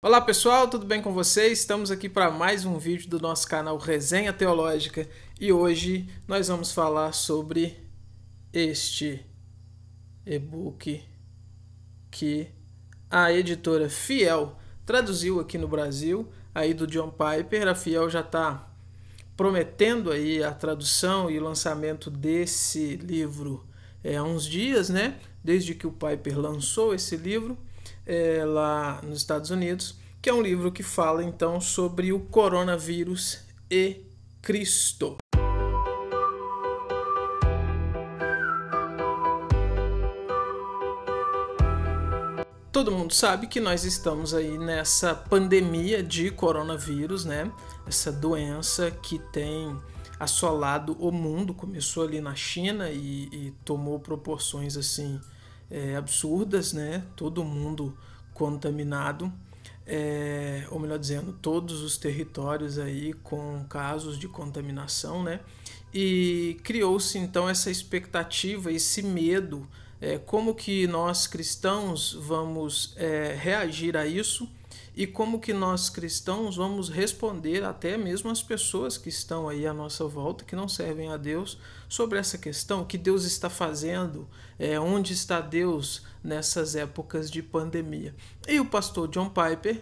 Olá pessoal, tudo bem com vocês? Estamos aqui para mais um vídeo do nosso canal Resenha Teológica e hoje nós vamos falar sobre este e-book que a editora Fiel traduziu aqui no Brasil, aí do John Piper. A Fiel já está prometendo aí a tradução e o lançamento desse livro há uns dias, né? Desde que o Piper lançou esse livro lá nos Estados Unidos, que é um livro que fala então sobre o coronavírus e Cristo. Todo mundo sabe que nós estamos aí nessa pandemia de coronavírus, né? Essa doença que tem assolado o mundo, começou ali na China e tomou proporções assim absurdas, né? Todo mundo contaminado, ou melhor dizendo, todos os territórios aí com casos de contaminação, né? E criou-se então essa expectativa, esse medo, como que nós cristãos vamos reagir a isso e como que nós cristãos vamos responder até mesmo as pessoas que estão aí à nossa volta, que não servem a Deus, sobre essa questão, o que Deus está fazendo, onde está Deus nessas épocas de pandemia. E o pastor John Piper,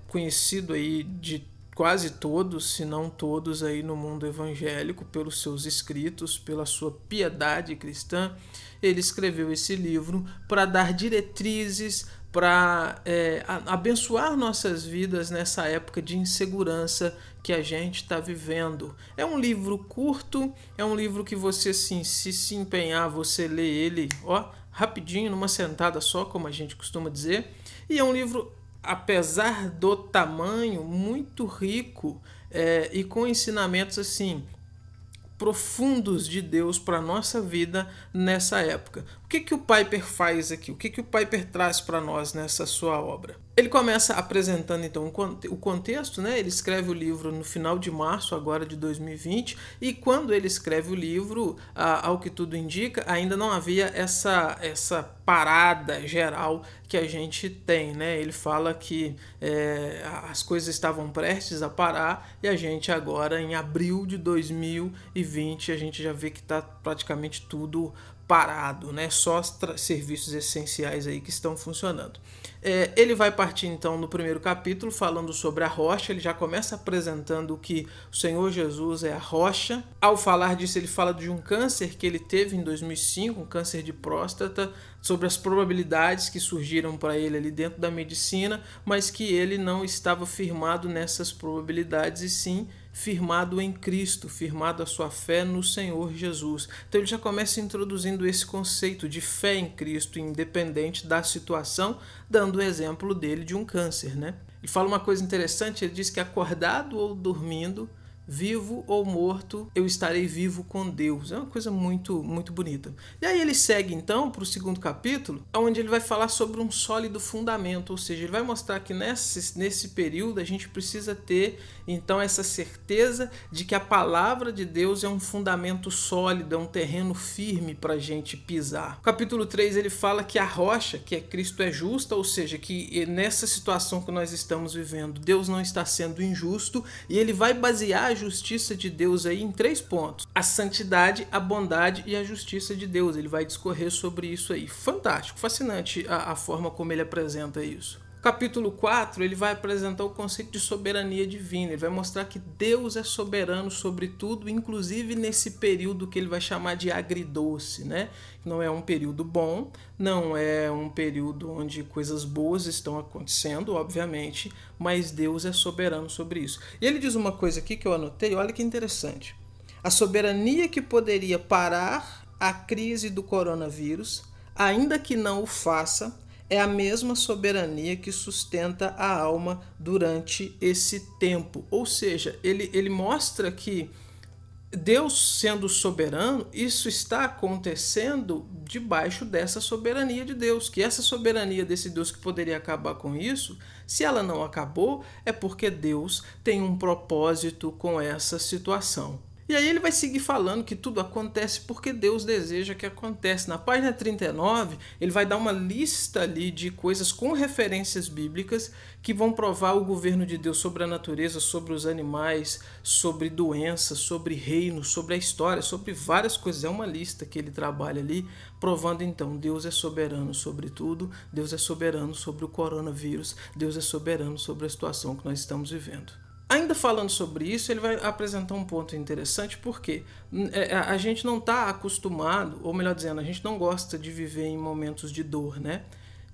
conhecido aí de quase todos, se não todos aí no mundo evangélico, pelos seus escritos, pela sua piedade cristã, ele escreveu esse livro para dar diretrizes, para abençoar nossas vidas nessa época de insegurança que a gente está vivendo. É um livro curto, é um livro que você, assim, se empenhar, você lê ele rapidinho, numa sentada só, como a gente costuma dizer, e é um livro, apesar do tamanho, muito rico e com ensinamentos assim profundos de Deus para a nossa vida nessa época. O que o Piper faz aqui? O que o Piper traz para nós nessa sua obra? Ele começa apresentando então o contexto, né? Ele escreve o livro no final de março agora de 2020 e quando ele escreve o livro, ao que tudo indica, ainda não havia essa parada geral que a gente tem, né? Ele fala que as coisas estavam prestes a parar e a gente agora em abril de 2020 a gente já vê que está praticamente tudo parado, né? Só serviços essenciais aí que estão funcionando. Ele vai partir então no primeiro capítulo falando sobre a rocha. Ele já começa apresentando que o Senhor Jesus é a rocha. Ao falar disso, ele fala de um câncer que ele teve em 2005, um câncer de próstata, sobre as probabilidades que surgiram para ele ali dentro da medicina, mas que ele não estava firmado nessas probabilidades e sim firmado em Cristo, firmado a sua fé no Senhor Jesus. Então ele já começa introduzindo esse conceito de fé em Cristo, independente da situação, dando o exemplo dele de um câncer, né? E fala uma coisa interessante, ele diz que acordado ou dormindo, vivo ou morto, eu estarei vivo com Deus. É uma coisa muito, muito bonita. E aí ele segue então para o segundo capítulo, onde ele vai falar sobre um sólido fundamento, ou seja, ele vai mostrar que nesse período a gente precisa ter então essa certeza de que a palavra de Deus é um fundamento sólido, é um terreno firme para a gente pisar. No capítulo 3 ele fala que a rocha, que é Cristo, é justa, ou seja, que nessa situação que nós estamos vivendo, Deus não está sendo injusto, e ele vai basear a justiça de Deus aí em 3 pontos: a santidade, a bondade e a justiça de Deus. Ele vai discorrer sobre isso aí. Fantástico, fascinante a forma como ele apresenta isso. Capítulo 4, ele vai apresentar o conceito de soberania divina. Ele vai mostrar que Deus é soberano sobre tudo, inclusive nesse período que ele vai chamar de agridoce, né? Não é um período bom, não é um período onde coisas boas estão acontecendo, obviamente, mas Deus é soberano sobre isso. E ele diz uma coisa aqui que eu anotei, olha que interessante. A soberania que poderia parar a crise do coronavírus, ainda que não o faça, é a mesma soberania que sustenta a alma durante esse tempo. Ou seja, ele mostra que Deus sendo soberano, isso está acontecendo debaixo dessa soberania de Deus. Que essa soberania desse Deus que poderia acabar com isso, se ela não acabou, é porque Deus tem um propósito com essa situação. E aí ele vai seguir falando que tudo acontece porque Deus deseja que aconteça. Na página 39, ele vai dar uma lista ali de coisas com referências bíblicas que vão provar o governo de Deus sobre a natureza, sobre os animais, sobre doenças, sobre reino, sobre a história, sobre várias coisas. É uma lista que ele trabalha ali, provando então, Deus é soberano sobre tudo, Deus é soberano sobre o coronavírus, Deus é soberano sobre a situação que nós estamos vivendo. Ainda falando sobre isso, ele vai apresentar um ponto interessante, porque a gente não está acostumado, ou melhor dizendo, a gente não gosta de viver em momentos de dor, né?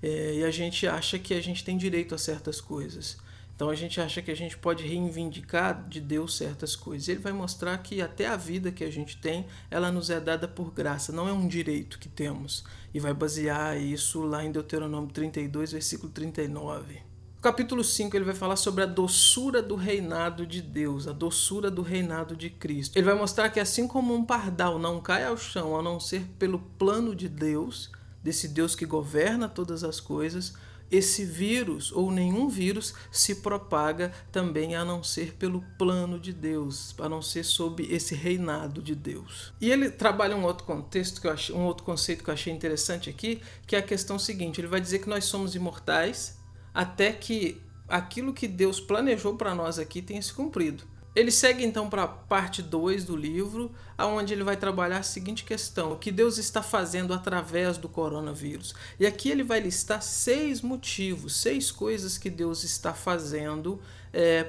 E a gente acha que a gente tem direito a certas coisas. Então a gente acha que a gente pode reivindicar de Deus certas coisas. Ele vai mostrar que até a vida que a gente tem, ela nos é dada por graça, não é um direito que temos. E vai basear isso lá em Deuteronômio 32, versículo 39. No capítulo 5 ele vai falar sobre a doçura do reinado de Deus, a doçura do reinado de Cristo. Ele vai mostrar que assim como um pardal não cai ao chão a não ser pelo plano de Deus, desse Deus que governa todas as coisas, esse vírus ou nenhum vírus se propaga também a não ser pelo plano de Deus, a não ser sob esse reinado de Deus. E ele trabalha um outro contexto um outro conceito que eu achei interessante aqui, que é a questão seguinte: ele vai dizer que nós somos imortais até que aquilo que Deus planejou para nós aqui tenha se cumprido. Ele segue então para a parte 2 do livro, onde ele vai trabalhar a seguinte questão: o que Deus está fazendo através do coronavírus. E aqui ele vai listar 6 motivos, 6 coisas que Deus está fazendo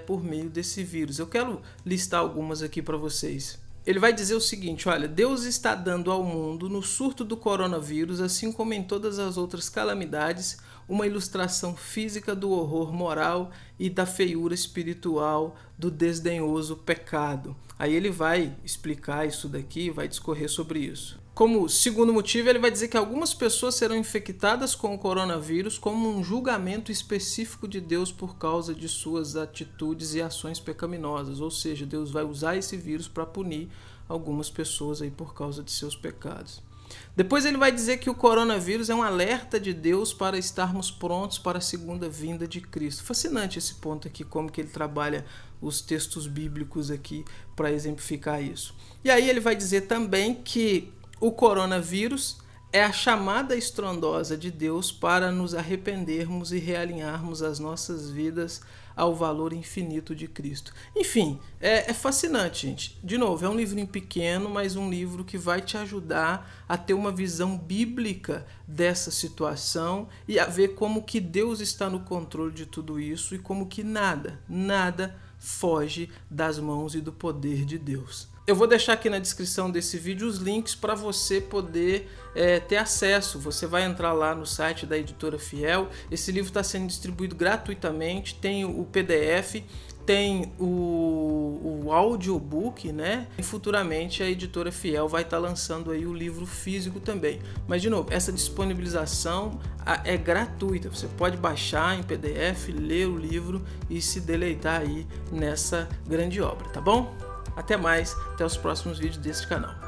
por meio desse vírus. Eu quero listar algumas aqui para vocês. Ele vai dizer o seguinte: olha, Deus está dando ao mundo, no surto do coronavírus, assim como em todas as outras calamidades, uma ilustração física do horror moral e da feiura espiritual do desdenhoso pecado. Aí ele vai explicar isso daqui, vai discorrer sobre isso. Como segundo motivo, ele vai dizer que algumas pessoas serão infectadas com o coronavírus como um julgamento específico de Deus por causa de suas atitudes e ações pecaminosas. Ou seja, Deus vai usar esse vírus para punir algumas pessoas aí por causa de seus pecados. Depois ele vai dizer que o coronavírus é um alerta de Deus para estarmos prontos para a segunda vinda de Cristo. Fascinante esse ponto aqui, como que ele trabalha os textos bíblicos aqui para exemplificar isso. E aí ele vai dizer também que o coronavírus é a chamada estrondosa de Deus para nos arrependermos e realinharmos as nossas vidas ao valor infinito de Cristo. Enfim, é fascinante, gente. De novo, é um livrinho pequeno, mas um livro que vai te ajudar a ter uma visão bíblica dessa situação e a ver como que Deus está no controle de tudo isso e como que nada foge das mãos e do poder de Deus. Eu vou deixar aqui na descrição desse vídeo os links para você poder ter acesso. Você vai entrar lá no site da Editora Fiel. Esse livro está sendo distribuído gratuitamente. Tem o PDF, tem o audiobook, né? E futuramente a Editora Fiel vai estar lançando aí o livro físico também. Mas, de novo, essa disponibilização é gratuita. Você pode baixar em PDF, ler o livro e se deleitar aí nessa grande obra, tá bom? Até mais, até os próximos vídeos desse canal.